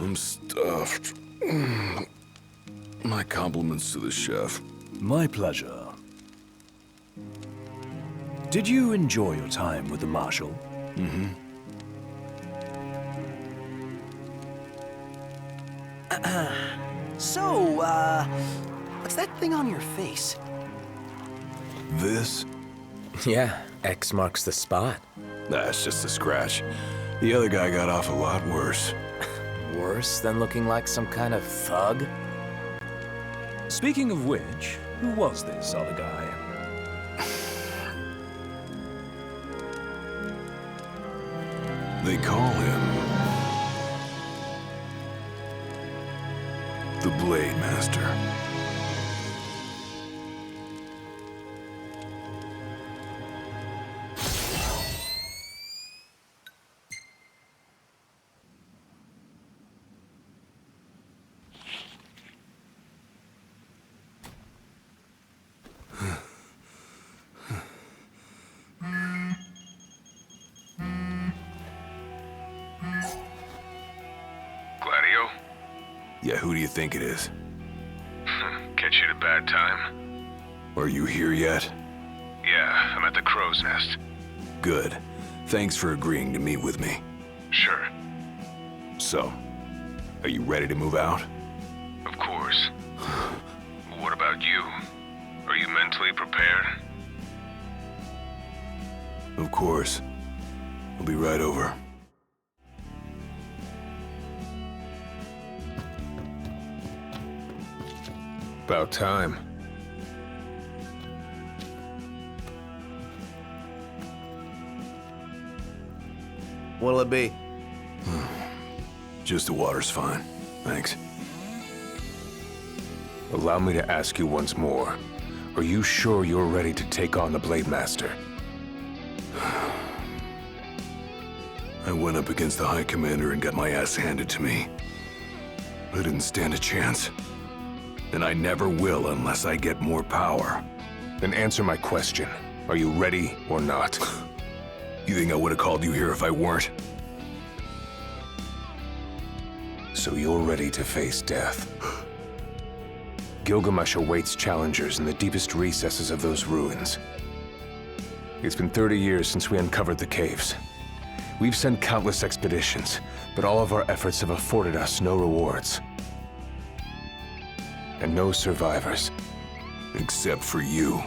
I'm stuffed. My compliments to the chef. My pleasure. Did you enjoy your time with the Marshal? Mm-hmm. So, what's that thing on your face? This? Yeah, X marks the spot. That's just a scratch. The other guy got off a lot worse. Worse than looking like some kind of thug? Speaking of which, who was this other guy? They call him the Blade Master. Gladio? Yeah, who do you think it is? Catch you at a bad time? Are you here yet? Yeah, I'm at the Crow's Nest. Good. Thanks for agreeing to meet with me. Sure. So, are you ready to move out? Of course. What about you? Are you mentally prepared? Of course. I'll be right over. About time. What'll it be? Just the water's fine. Thanks. Allow me to ask you once more. Are you sure you're ready to take on the Blade Master? I went up against the High Commander and got my ass handed to me. I didn't stand a chance. And I never will unless I get more power. Then answer my question. Are you ready or not? You think I would have called you here if I weren't? So you're ready to face death. Gilgamesh awaits challengers in the deepest recesses of those ruins. It's been 30 years since we uncovered the caves. We've sent countless expeditions, but all of our efforts have afforded us no rewards. And no survivors. Except for you.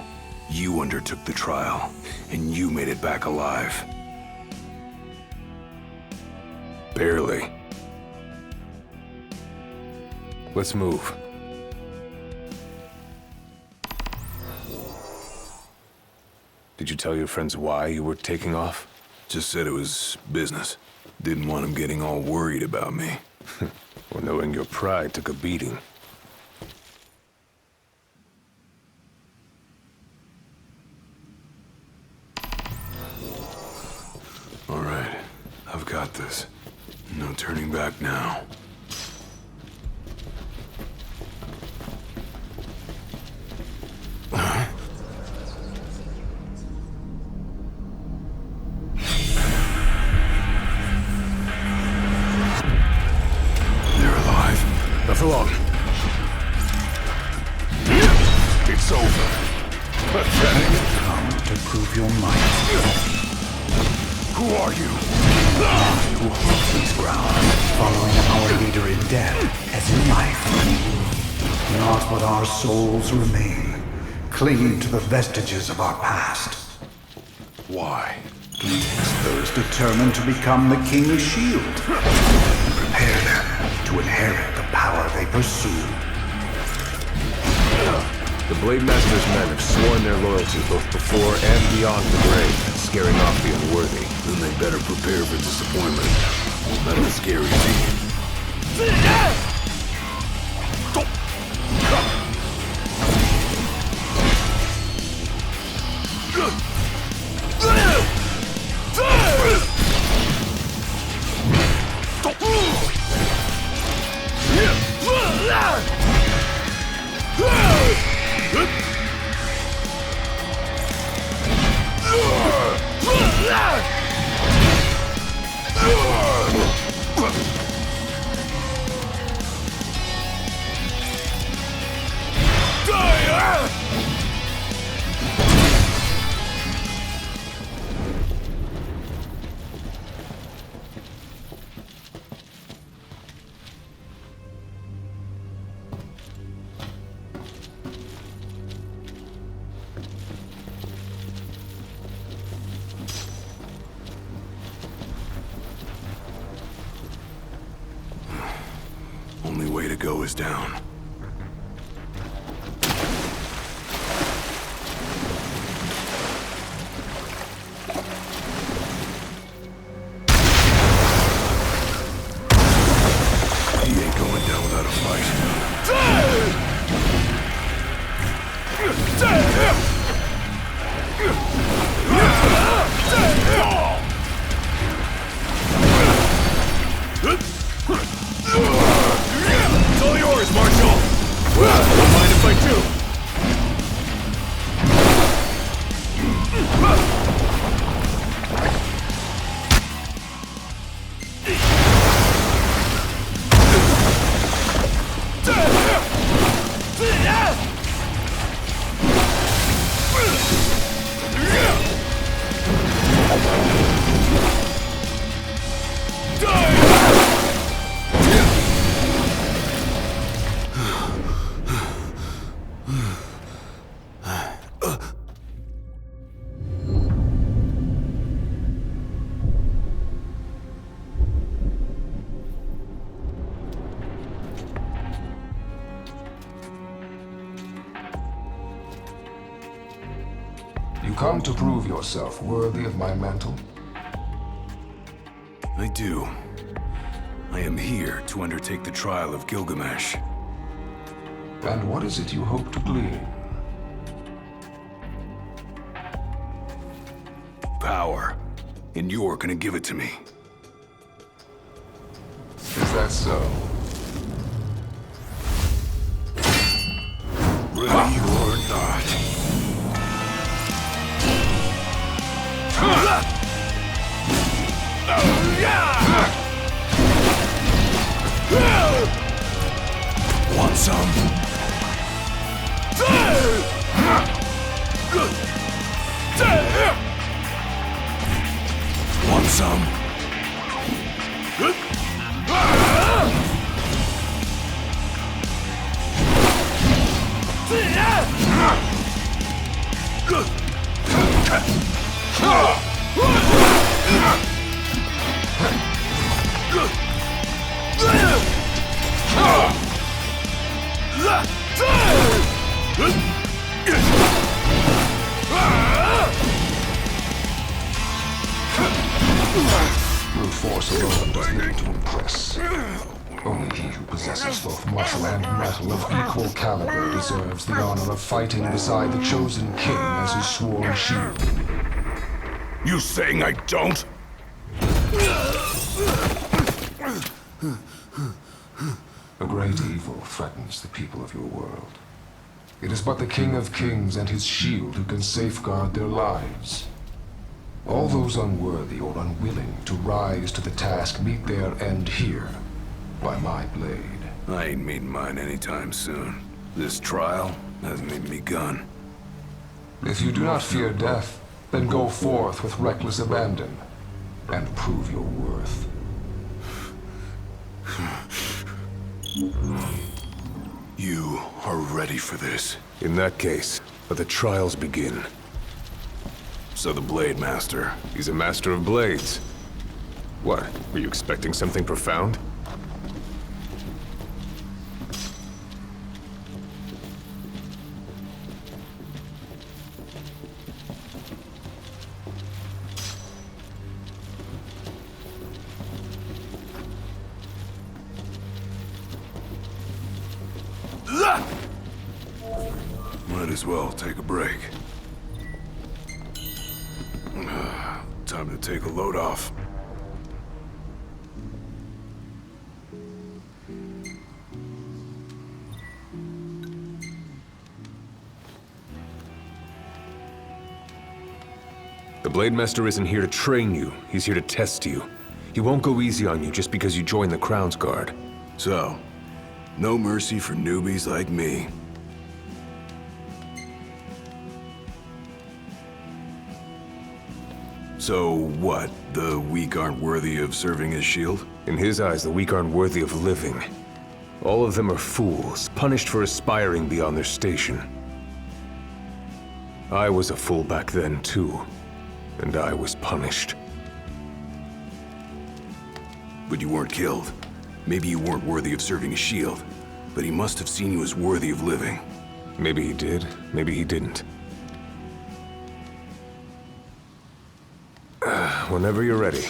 You undertook the trial, and you made it back alive. Barely. Let's move. Did you tell your friends why you were taking off? Just said it was business. Didn't want them getting all worried about me. Well, knowing your pride took a beating. All right, I've got this. No turning back now. Not for long. It's over. Pathetic. Come to prove your might. Who are you? Who haunt these grounds, following our leader in death as in life. Not but our souls remain, clinging to the vestiges of our past. Why? Those determined to become the King's shield, and prepare them to inherit the power they pursue. The Blade Master's men have sworn their loyalty both before and beyond the grave, scaring off the unworthy. Then they better prepare for disappointment. That'll scare you. Only way to go is down. He ain't going down without a fight. It's all yours, Marshal! Don't mind if I do. You come to prove yourself worthy of my mantle? I do. I am here to undertake the trial of Gilgamesh. And what is it you hope to glean? Power. And you're gonna give it to me. Is that so? Ready or not. Want some? Want some? Brute force alone does little to impress. Only he who possesses both muscle and metal of equal caliber deserves the honor of fighting beside the chosen king as his sworn shield. You saying I don't? A great evil threatens the people of your world. It is but the King of Kings and his shield who can safeguard their lives. All those unworthy or unwilling to rise to the task meet their end here, by my blade. I ain't meeting mine anytime soon. This trial hasn't even begun. If you do not fear death, then go forth with reckless abandon, and prove your worth. You are ready for this. In that case, let the trials begin. So the Blade Master. He's a master of blades. What? Were you expecting something profound? Might as well take a break. Time to take a load off. The Blade Master isn't here to train you. He's here to test you. He won't go easy on you just because you joined the Crown's Guard. So, no mercy for newbies like me. So what? The weak aren't worthy of serving as shield? In his eyes, the weak aren't worthy of living. All of them are fools, punished for aspiring beyond their station. I was a fool back then, too. And I was punished. But you weren't killed. Maybe you weren't worthy of serving a shield, but he must have seen you as worthy of living. Maybe he did, maybe he didn't. Whenever you're ready.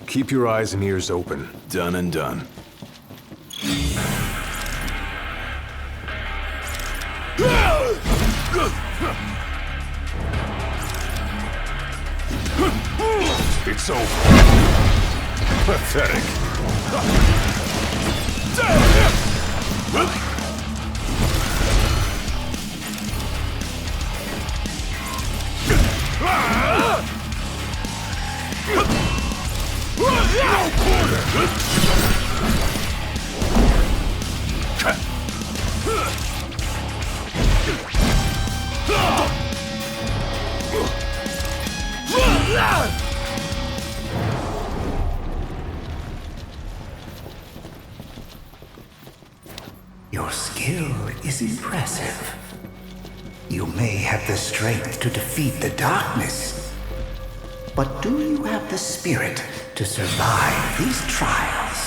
Keep your eyes and ears open. Done and done. It's over. Pathetic. Your skill is impressive. You may have the strength to defeat the darkness, but do you have the spirit to survive these trials?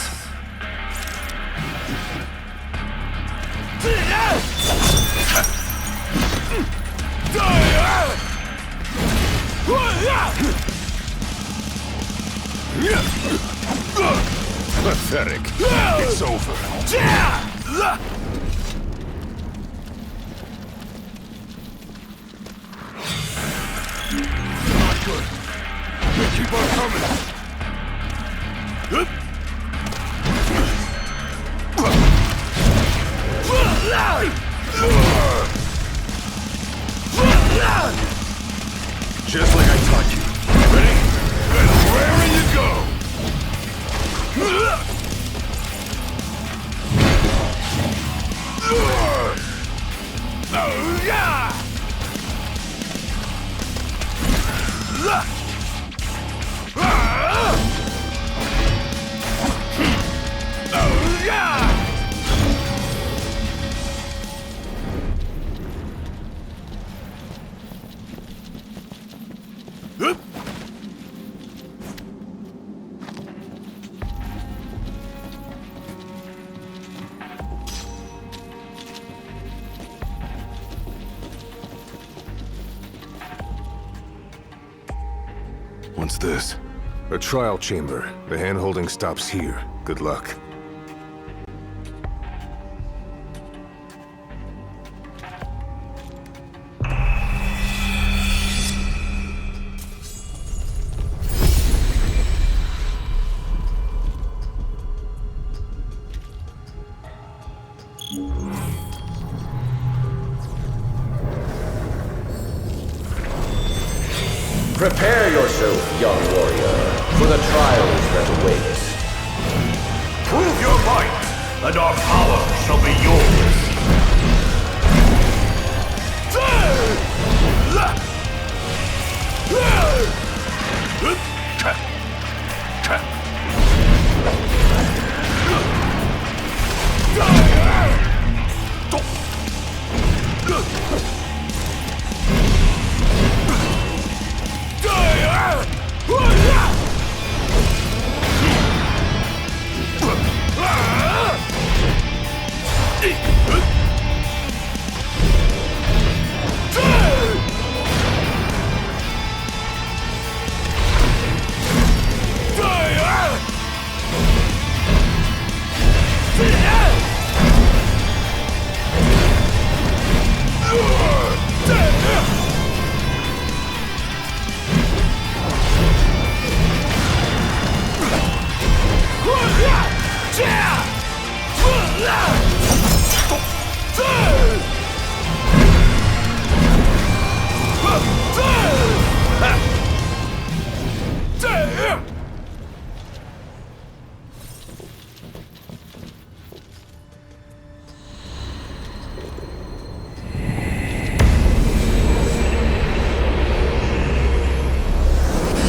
Pathetic. It's over. Not good. They keep on coming. Just like I taught you. Ready? And wherever you go! What's this? A trial chamber. The hand-holding stops here. Good luck. Prepare yourself, young warrior, for the trials that await. Prove your might, and our power shall be yours.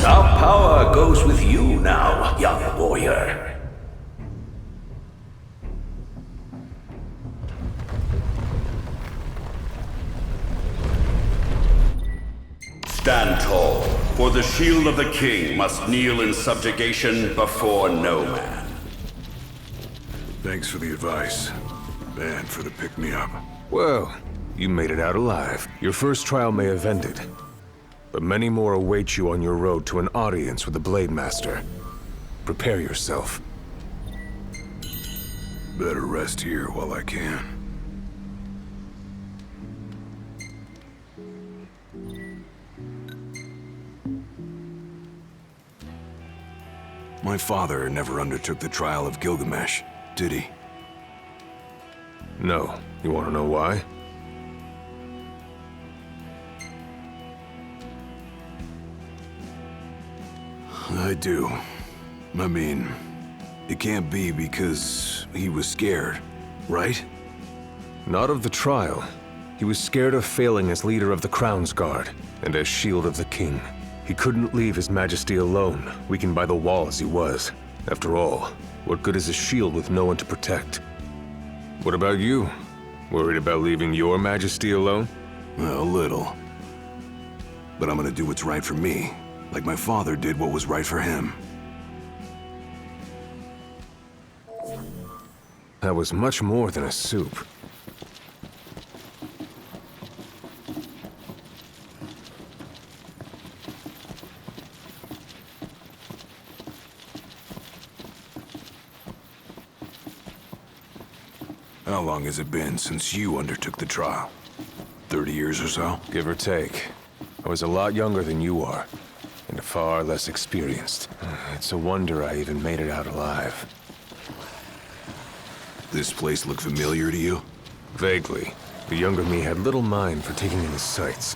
Our power goes with you now, young warrior. Stand tall. For the shield of the king must kneel in subjugation before no man. Thanks for the advice. And for the pick-me-up. Well, you made it out alive. Your first trial may have ended, but many more await you on your road to an audience with the Blade Master. Prepare yourself. Better rest here while I can. My father never undertook the trial of Gilgamesh, did he? No. You want to know why? I do. I mean, it can't be because he was scared, right? Not of the trial. He was scared of failing as leader of the Crown's Guard, and as Shield of the King. He couldn't leave His Majesty alone, weakened by the wall as he was. After all, what good is a shield with no one to protect? What about you? Worried about leaving your Majesty alone? Well, a little. But I'm gonna do what's right for me, like my father did what was right for him. That was much more than a soup. How long has it been since you undertook the trial? 30 years or so? Give or take. I was a lot younger than you are, and far less experienced. It's a wonder I even made it out alive. This place look familiar to you? Vaguely. The younger me had little mind for taking in the sights.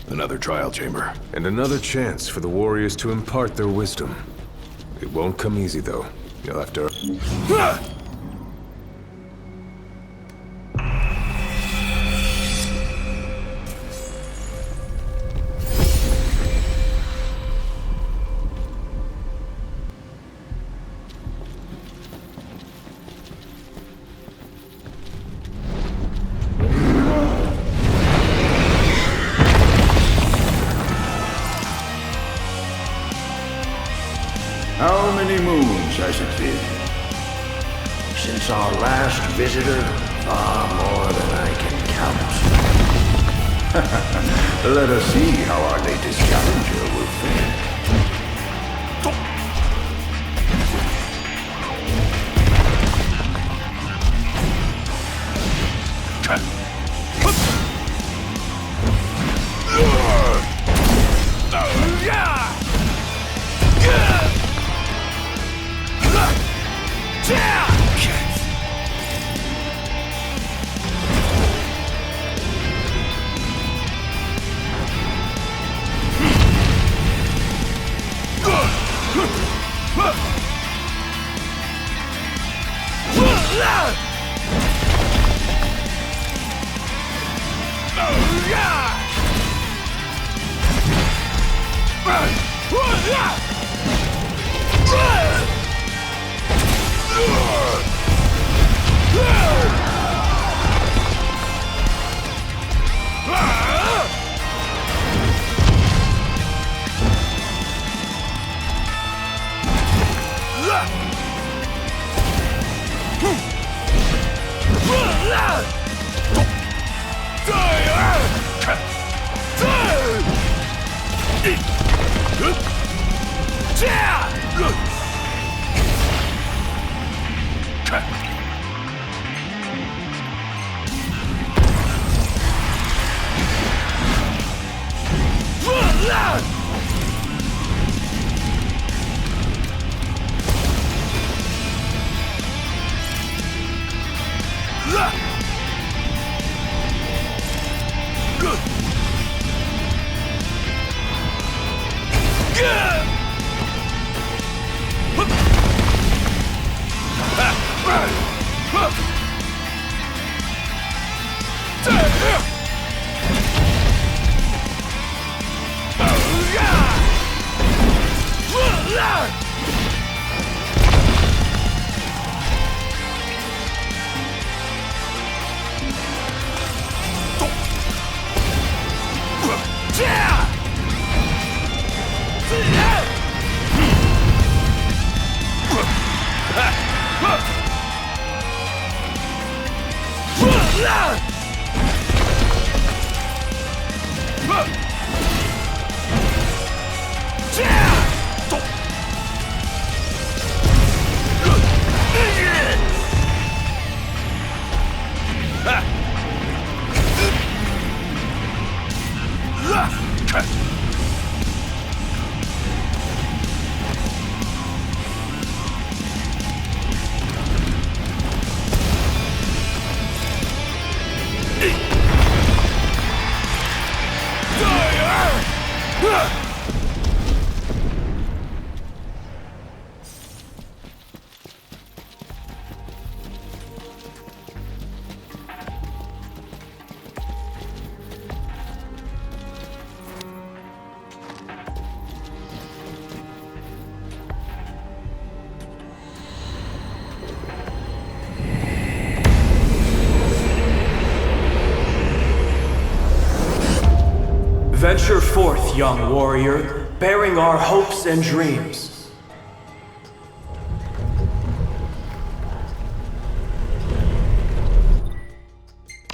Another trial chamber. And another chance for the warriors to impart their wisdom. It won't come easy, though. You'll have to... How many moons has it been? Since our last visitor? Far more than I can count. Let us see how our latest challenger will fare. Venture forth, young warrior, bearing our hopes and dreams.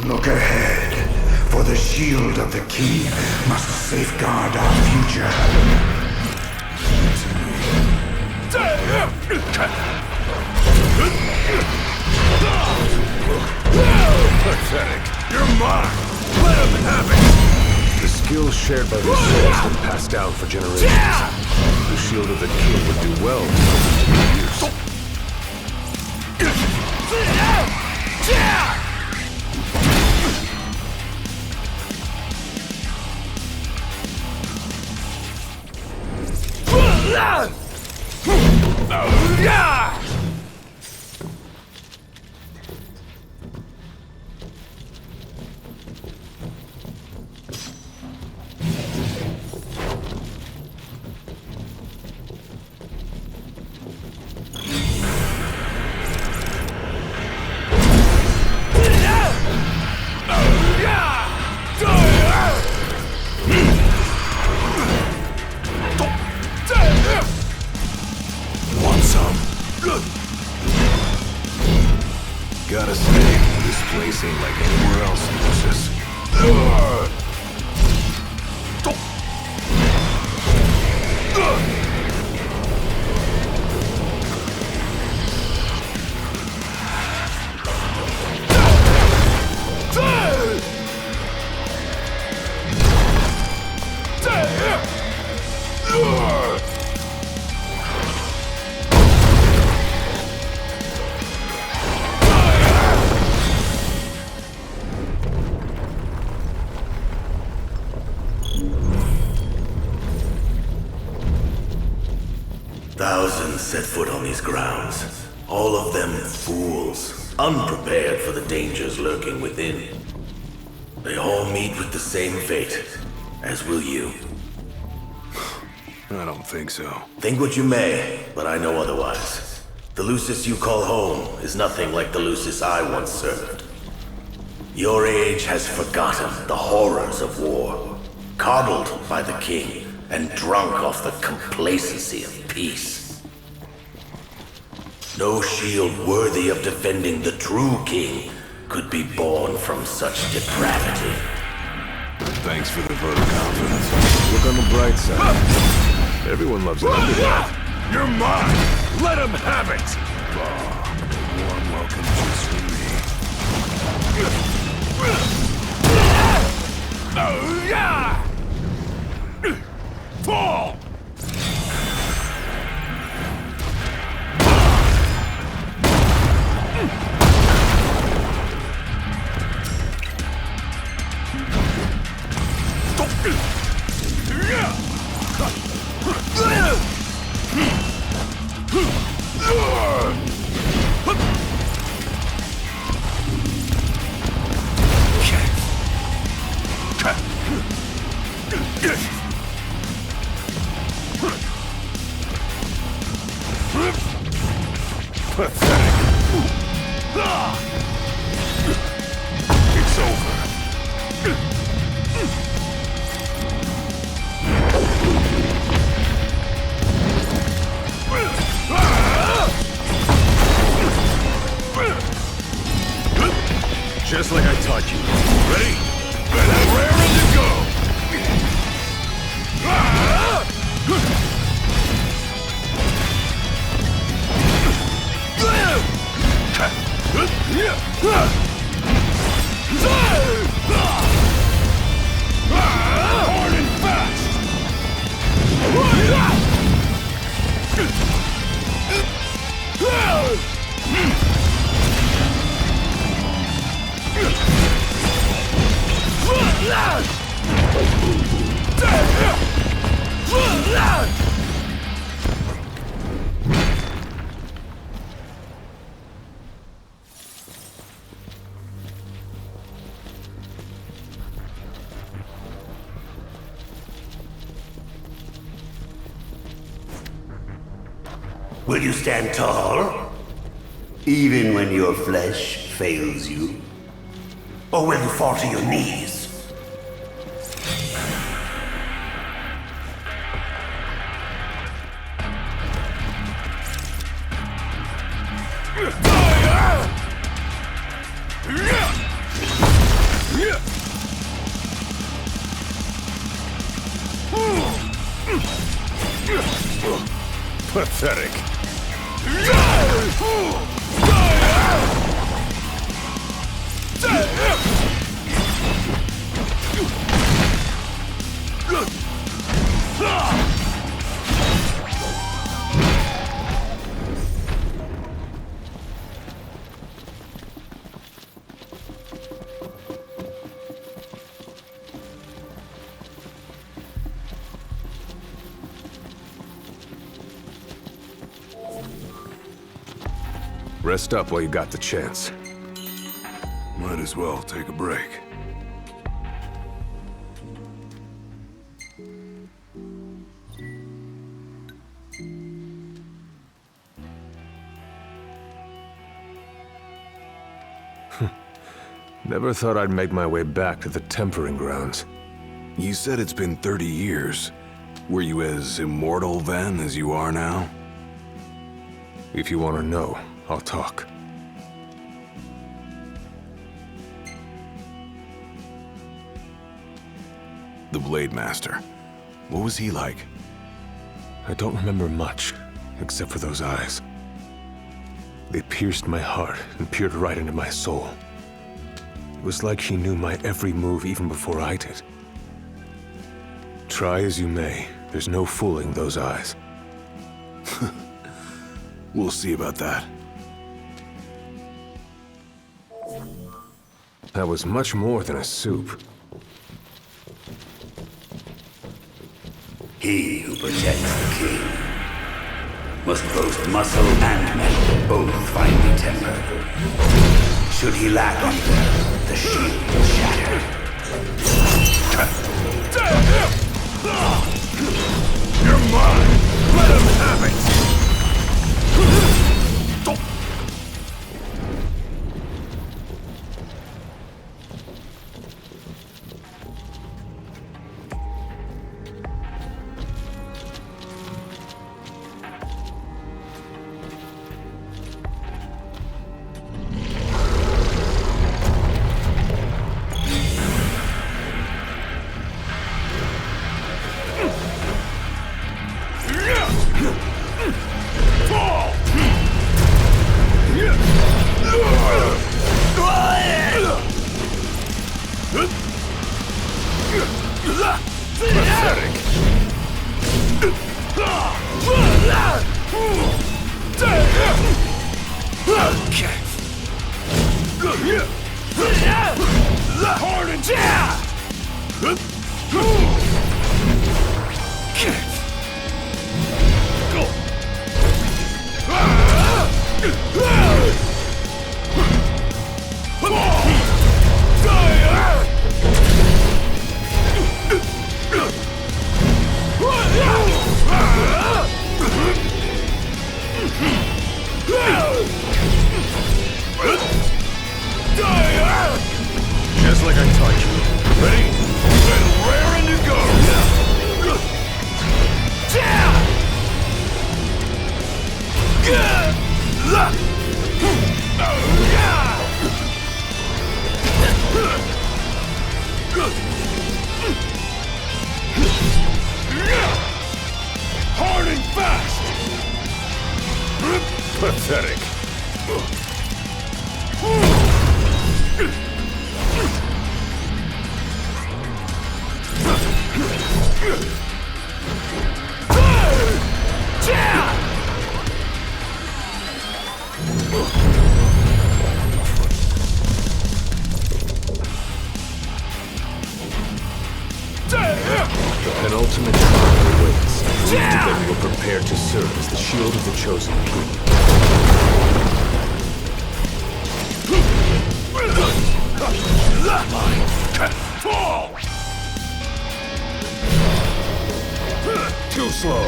Look ahead, for the shield of the king must safeguard our future. Pathetic. You're mine. Let him have it. The skills shared by these souls have been passed down for generations. The shield of the king would do well to Want some? Gotta say, this place ain't like anywhere else in Moses. Thousands set foot on these grounds. All of them fools, unprepared for the dangers lurking within. They all meet with the same fate, as will you. I don't think so. Think what you may, but I know otherwise. The Lucis you call home is nothing like the Lucis I once served. Your age has forgotten the horrors of war, coddled by the king, and drunk off the complacency of peace. No shield worthy of defending the true king could be born from such depravity. Thanks for the vote of confidence. Look on the bright side. Everyone loves an underdog. You're mine! Let him have it! Warm welcome just for me. Fall! Pathetic. It's over. Just like I taught you. Ready? Raring to go! Hard and fast! Will you stand tall? Even when your flesh fails you? Or will you fall to your knees? Pathetic. Rest up while you got the chance. Might as well take a break. Never thought I'd make my way back to the tempering grounds. You said it's been 30 years. Were you as immortal then as you are now? If you want to know, I'll talk. The Blade Master. What was he like? I don't remember much, except for those eyes. They pierced my heart and peered right into my soul. It was like he knew my every move even before I did. Try as you may, there's no fooling those eyes. We'll see about that. That was much more than a soup. He who protects the king must boast muscle and metal, both finely tempered. Should he lack either, the shield will shatter. You're mine! Let him have it! Just like I taught you. Ready? Then raring to go! Hard and fast! Pathetic. An ultimate trial awaits. Prove to them you are prepared to serve as the shield of the chosen king. Fall! Too slow.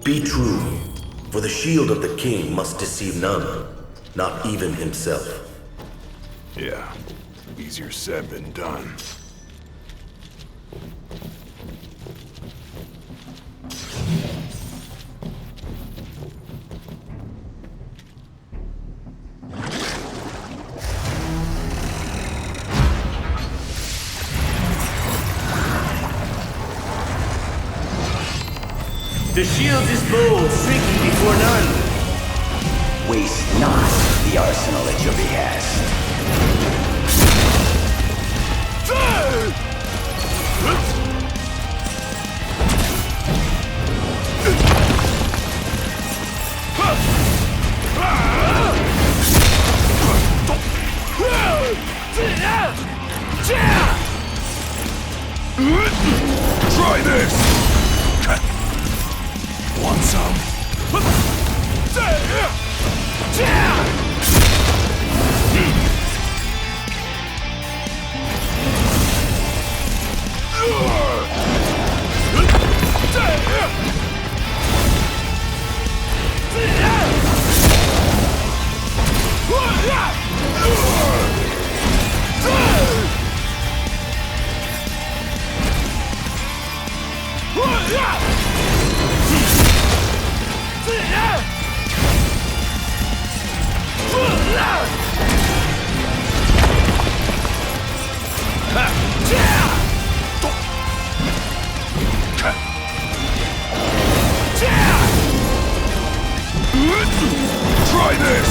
Be true, for the shield of the king must deceive none, not even himself. Yeah, easier said than done. The shield is bold, shrinking before none. Waste not the arsenal at your behest. Try this! Want some? Try this!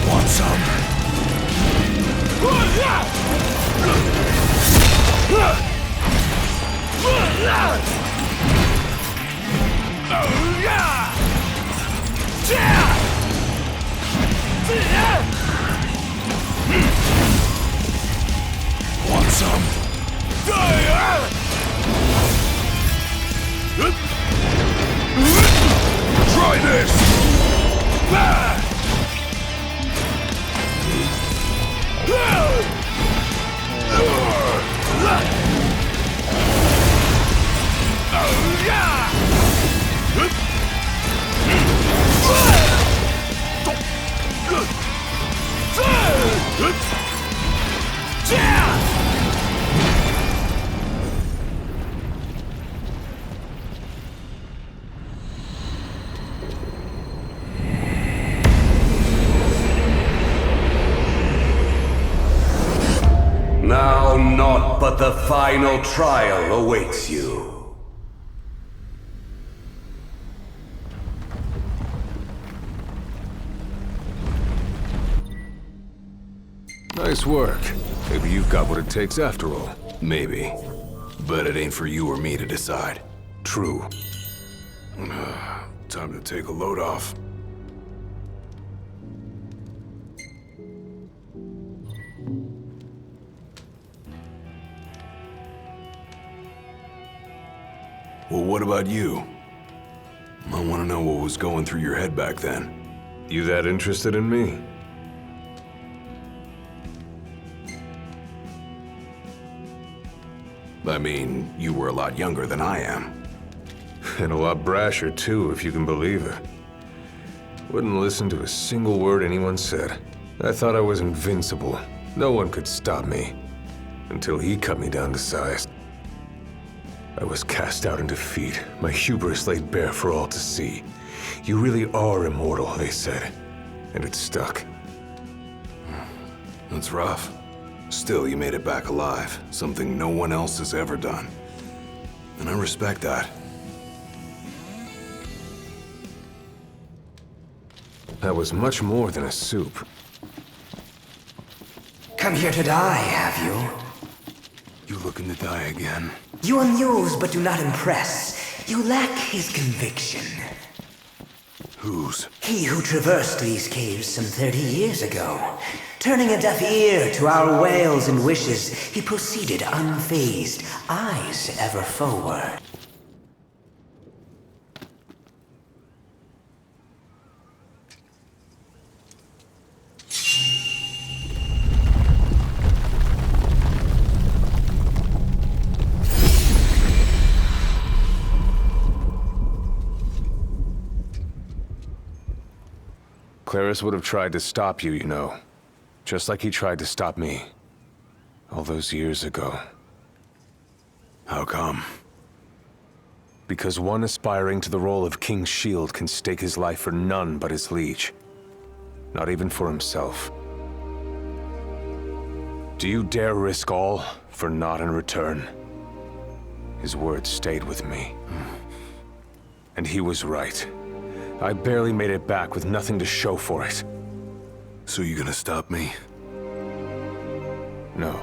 Want some? Want some? Try this! Now naught but the final trial awaits you. Nice work. Maybe you've got what it takes after all. Maybe. But it ain't for you or me to decide. True. Time to take a load off. Well, what about you? I want to know what was going through your head back then. You that interested in me? I mean, you were a lot younger than I am. And a lot brasher, too, if you can believe it. Wouldn't listen to a single word anyone said. I thought I was invincible. No one could stop me. Until he cut me down to size. I was cast out in defeat, my hubris laid bare for all to see. You really are immortal, they said. And it stuck. That's rough. Still, you made it back alive. Something no one else has ever done. And I respect that. That was much more than a soup. Come here to die, have you? You looking to die again? You amuse but do not impress. You lack his conviction. Whose? He who traversed these caves some 30 years ago. Turning a deaf ear to our wails and wishes, he proceeded unfazed, eyes ever forward. Claris would have tried to stop you, you know. Just like he tried to stop me. All those years ago. How come? Because one aspiring to the role of King's Shield can stake his life for none but his liege. Not even for himself. Do you dare risk all for naught in return? His words stayed with me. And he was right. I barely made it back with nothing to show for it. So you gonna stop me? No,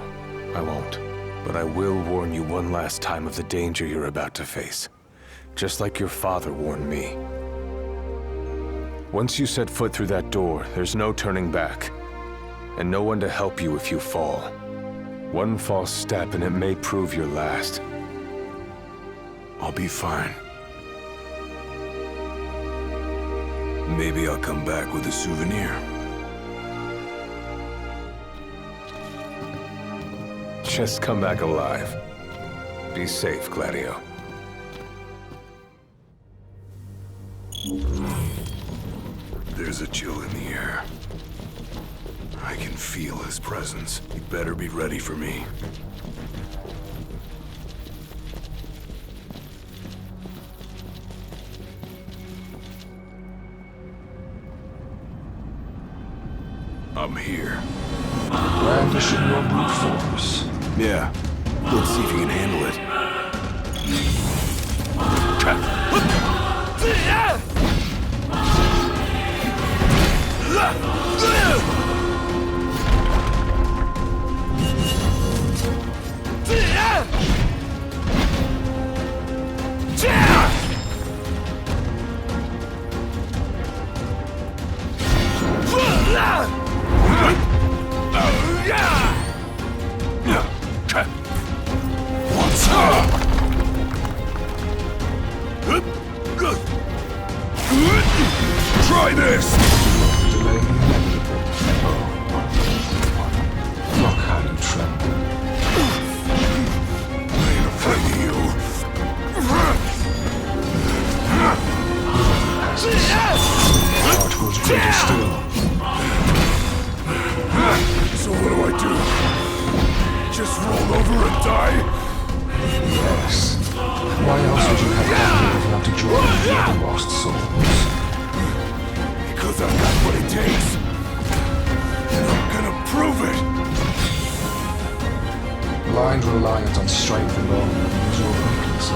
I won't. But I will warn you one last time of the danger you're about to face. Just like your father warned me. Once you set foot through that door, there's no turning back. And no one to help you if you fall. One false step and it may prove your last. I'll be fine. Maybe I'll come back with a souvenir. Just come back alive. Be safe, Gladio. There's a chill in the air. I can feel his presence. You better be ready for me. I'm here. Grand unleashing your brute force. Yeah. Let's see if you can handle it. Try this! Delay inevitable. Look how you tremble. I ain't afraid of you. Heart grows greater still. So what do I do? Just roll over and die? Yes. Why else would you have come here if not to join the other lost souls? Because I've got what it takes. And I'm gonna prove it. Blind reliance on strength alone is your weakness.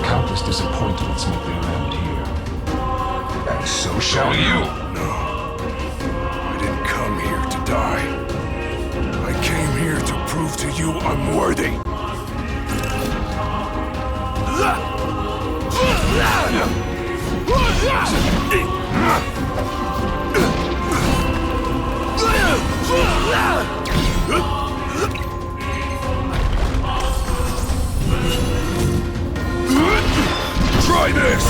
Countless disappointments make their end here. And so shall you. No. I didn't come here to die. I came here to prove to you I'm worthy. Try this!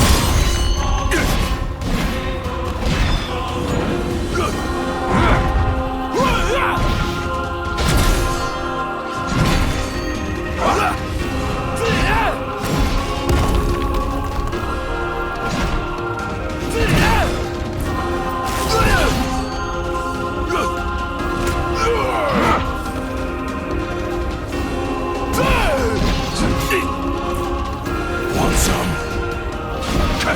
Want some? Try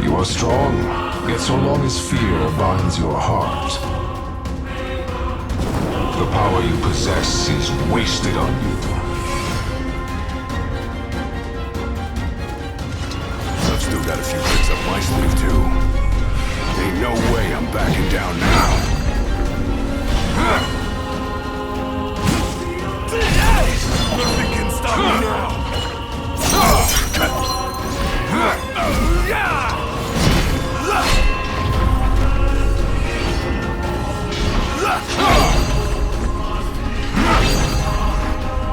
You are strong, yet so long as fear binds your heart, the power you possess is wasted on you. I've still got a few tricks up my sleeve, too. Ain't no way I'm backing down now. Nothing can stop me now.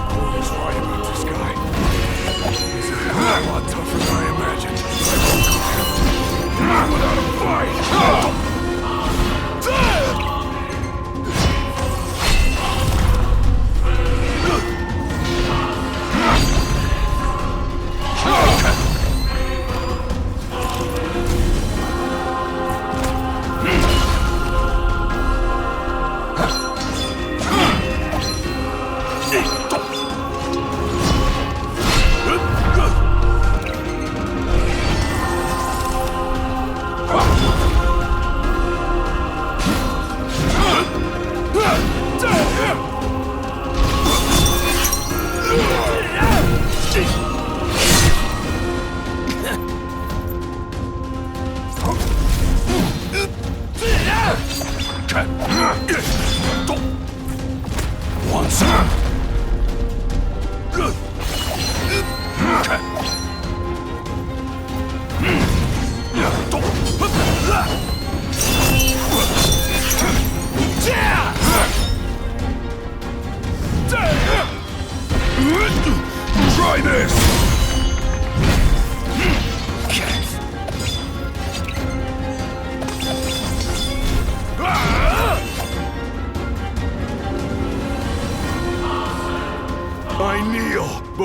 Always right about this guy. He's a hell of a lot tougher than I imagined. Not without a fight. Want some?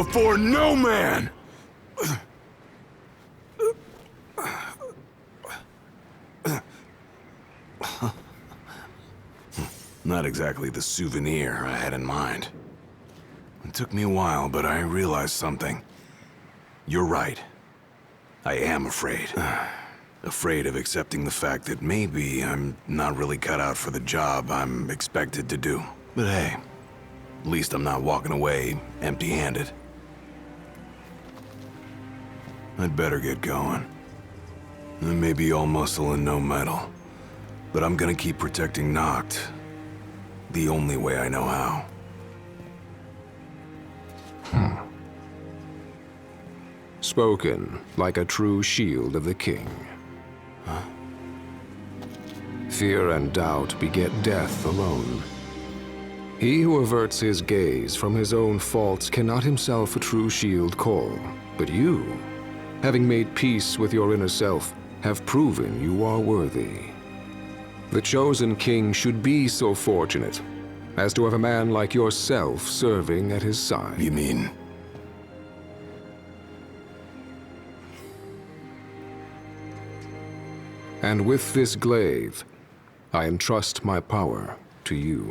before no man! Not exactly the souvenir I had in mind. It took me a while, but I realized something. You're right. I am afraid. Afraid of accepting the fact that maybe I'm not really cut out for the job I'm expected to do. But hey, at least I'm not walking away empty-handed. I'd better get going. I may be all muscle and no metal, but I'm gonna keep protecting Noct the only way I know how. Spoken like a true shield of the king. Huh? Fear and doubt beget death alone. He who averts his gaze from his own faults cannot himself a true shield call. But you, having made peace with your inner self, have proven you are worthy. The chosen king should be so fortunate as to have a man like yourself serving at his side. You mean? And with this glaive, I entrust my power to you.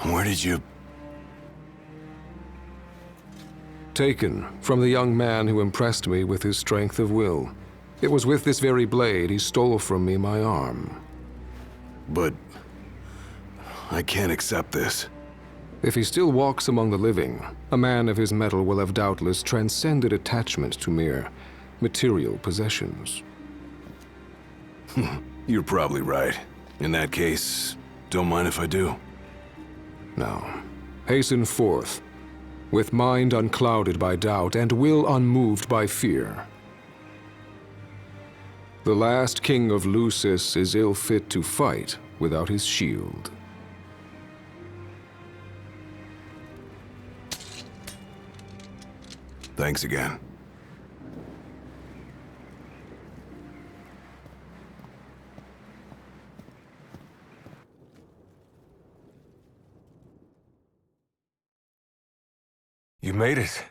Where did you... Taken from the young man who impressed me with his strength of will. It was with this very blade he stole from me my arm. But... I can't accept this. If he still walks among the living, a man of his mettle will have doubtless transcended attachment to mere material possessions. You're probably right. In that case, don't mind if I do. Now, hasten forth, with mind unclouded by doubt and will unmoved by fear. The last king of Lucis is ill fit to fight without his shield. Thanks again. You made it.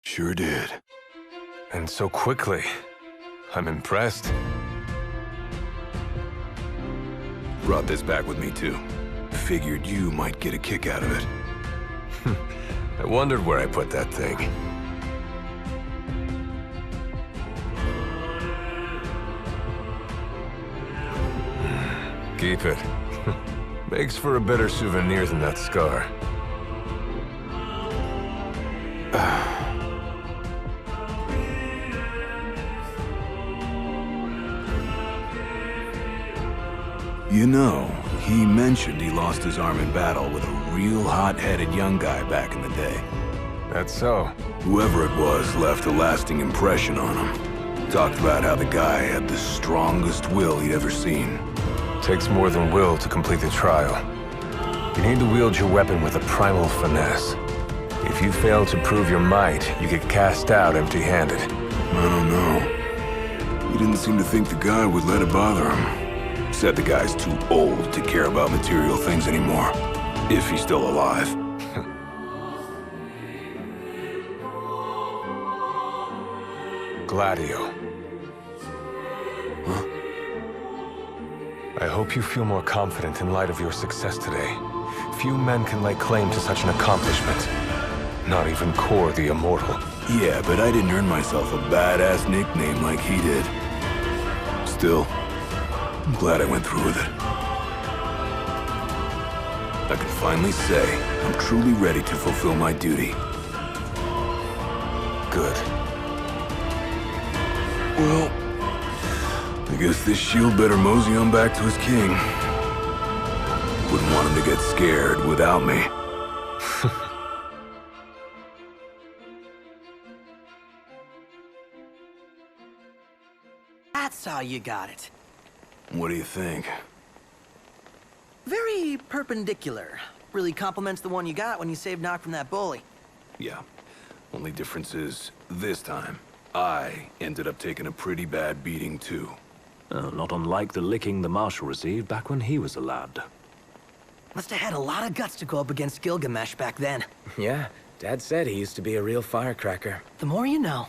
Sure did. And so quickly. I'm impressed. Brought this back with me too. Figured you might get a kick out of it. I wondered where I put that thing. Keep it. Makes for a better souvenir than that scar. You know, he mentioned he lost his arm in battle with a real hot-headed young guy back in the day. That's so. Whoever it was left a lasting impression on him. Talked about how the guy had the strongest will he'd ever seen. Takes more than will to complete the trial. You need to wield your weapon with a primal finesse. If you fail to prove your might, you get cast out empty-handed. I don't know. He didn't seem to think the guy would let it bother him. Said the guy's too old to care about material things anymore. If he's still alive. Gladio. Huh? I hope you feel more confident in light of your success today. Few men can lay claim to such an accomplishment. Not even Kor the Immortal. Yeah, but I didn't earn myself a badass nickname like he did. Still, I'm glad I went through with it. I can finally say I'm truly ready to fulfill my duty. Good. Well, I guess this shield better mosey on back to his king. Wouldn't want him to get scared without me. That's how you got it. What do you think? Very perpendicular. Really complements the one you got when you saved Noct from that bully. Yeah. Only difference is, this time, I ended up taking a pretty bad beating too. Not unlike the licking the Marshal received back when he was a lad. Must have had a lot of guts to go up against Gilgamesh back then. Yeah, Dad said he used to be a real firecracker. The more you know.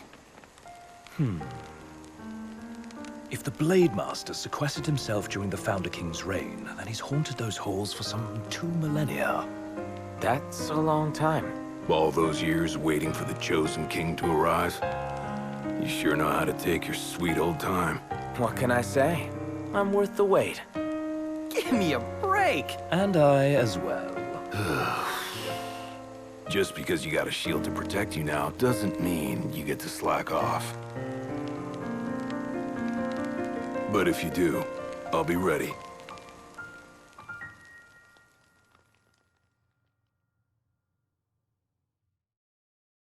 If the Blade Master sequestered himself during the Founder King's reign, then he's haunted those halls for some 2 millennia. That's a long time. All those years waiting for the chosen king to arise. You sure know how to take your sweet old time. What can I say? I'm worth the wait. Give me a break! And I as well. Just because you got a shield to protect you now doesn't mean you get to slack off. But if you do, I'll be ready.